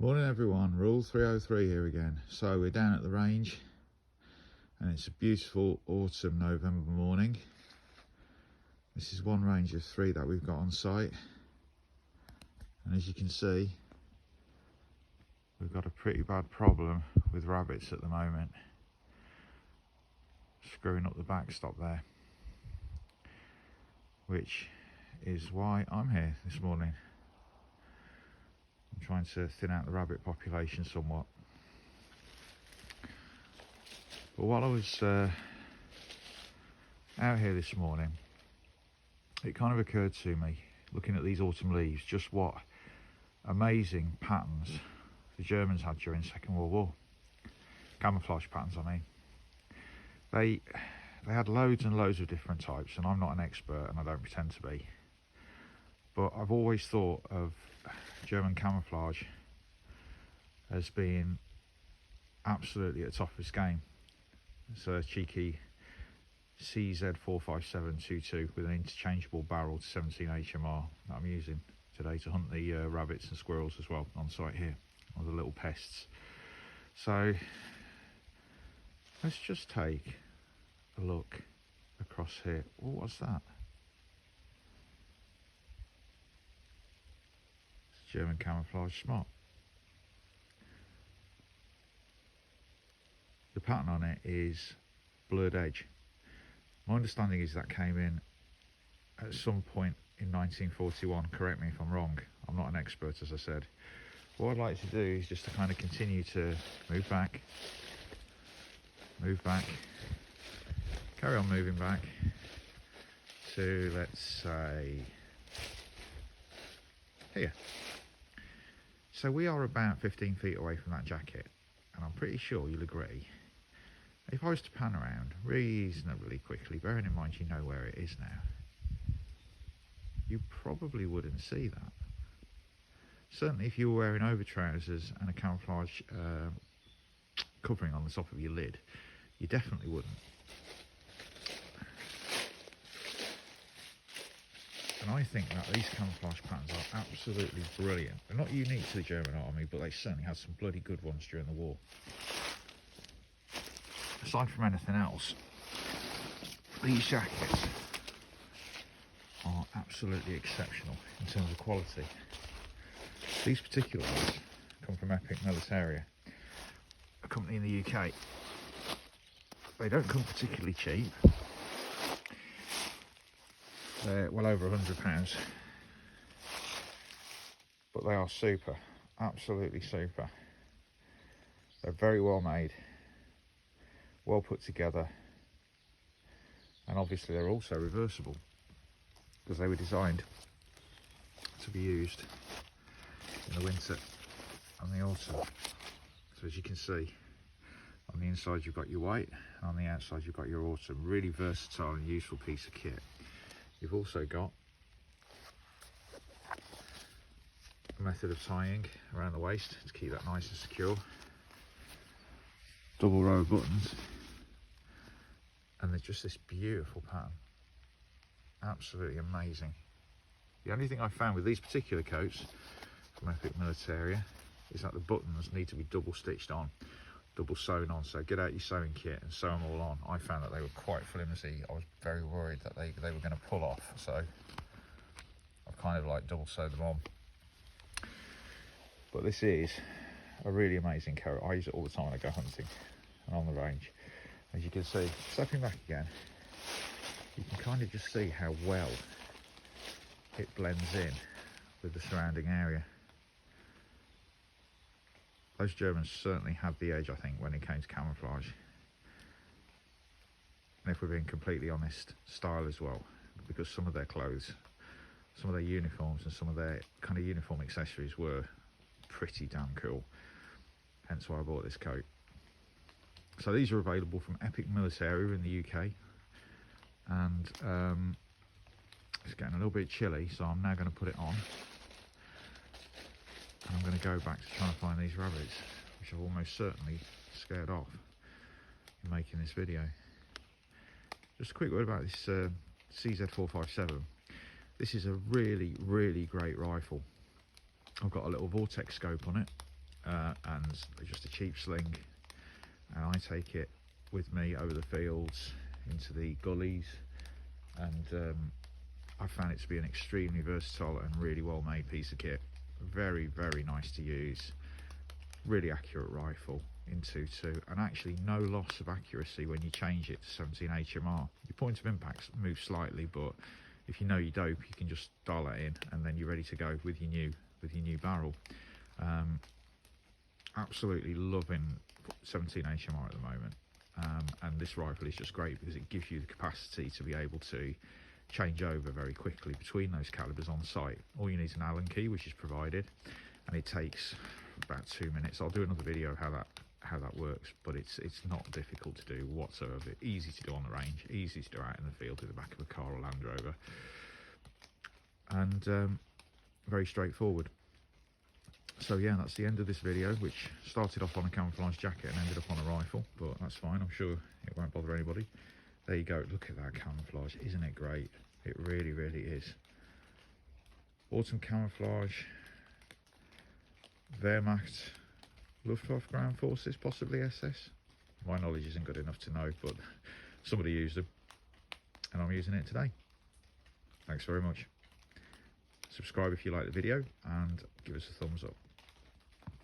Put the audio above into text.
Morning everyone, Rule 303 here again. So we're down at the range and it's a beautiful autumn November morning. This is one range of 3 that we've got on site, and as you can see we've got a pretty bad problem with rabbits at the moment, screwing up the backstop there, which is why I'm here this morning. I'm trying to thin out the rabbit population somewhat. But while I was out here this morning, it kind of occurred to me, looking at these autumn leaves, just what amazing patterns the Germans had during the Second World War. Camouflage patterns, I mean. They had loads and loads of different types, and I'm not an expert and I don't pretend to be. But I've always thought of German camouflage as being absolutely at the top of its game. It's a cheeky CZ45722 with an interchangeable barrel to 17 HMR that I'm using today to hunt the rabbits and squirrels as well on site here, or the little pests. So let's just take a look across here. Oh, what's that? It's German camouflage Smock. The pattern on it is blurred edge. My understanding is that came in at some point in 1941. Correct me if I'm wrong, I'm not an expert, as I said. What I'd like to do is just to kind of continue to move back, carry on moving back to, let's say, here. So we are about 15 feet away from that jacket, and I'm pretty sure you'll agree, if I was to pan around reasonably quickly, bearing in mind you know where it is now, you probably wouldn't see that. Certainly if you were wearing over trousers and a camouflage covering on the top of your lid, you definitely wouldn't. And I think that these camouflage patterns are absolutely brilliant. They're not unique to the German army, but they certainly had some bloody good ones during the war. Aside from anything else, these jackets are absolutely exceptional in terms of quality. These particular ones come from Epic Military, a company in the UK. They don't come particularly cheap. They're well over £100, but they are super, absolutely super. They're very well made, well put together, and obviously they're also reversible because they were designed to be used in the winter and the autumn. So as you can see, on the inside you've got your white, and on the outside you've got your autumn. Really versatile and useful piece of kit. You've also got a method of tying around the waist to keep that nice and secure. Double row of buttons, and they're just this beautiful pattern. Absolutely amazing. The only thing I found with these particular coats from Epic Military is that the buttons need to be double stitched on, double sewn on. So get out your sewing kit and sew them all on. I found that they were quite flimsy. I was very worried that they were going to pull off, so I've kind of like double sewed them on. But this is a really amazing coat. I use it all the time when I go hunting and on the range. As you can see, stepping back again, you can kind of just see how well it blends in with the surrounding area. Those Germans certainly had the edge, I think, when it came to camouflage. And if we're being completely honest, style as well, because some of their clothes, some of their uniforms and some of their kind of uniform accessories were pretty damn cool. Hence why I bought this coat. So these are available from Epic Military in the UK, and it's getting a little bit chilly, so I'm now going to put it on. And I'm going to go back to trying to find these rabbits, which I've almost certainly scared off in making this video. Just a quick word about this CZ457. This is a really, really great rifle. I've got a little vortex scope on it, and they're just a cheap sling, and I take it with me over the fields into the gullies, and I found it to be an extremely versatile and really well made piece of kit. Very, very nice to use, really accurate rifle in 2.2, and actually no loss of accuracy when you change it to 17 HMR. Your point of impact moves slightly, but if you know your dope, you can just dial that in and then you're ready to go with your new barrel. Absolutely loving 17 HMR at the moment, and this rifle is just great because it gives you the capacity to be able to change over very quickly between those calibers on site. All you need is an Allen key, which is provided, and it takes about 2 minutes. I'll do another video of how that works, but it's not difficult to do whatsoever. Easy to do on the range, easy to do out in the field with the back of a car or Land Rover, and very straightforward. So yeah, that's the end of this video, which started off on a camouflage jacket and ended up on a rifle, but that's fine. I'm sure it won't bother anybody. There you go. Look at that camouflage. Isn't it great? It really, really is. Autumn camouflage, Wehrmacht, Luftwaffe ground forces, possibly SS. My knowledge isn't good enough to know, but somebody used them and I'm using it today. Thanks very much. Subscribe if you like the video and give us a thumbs up.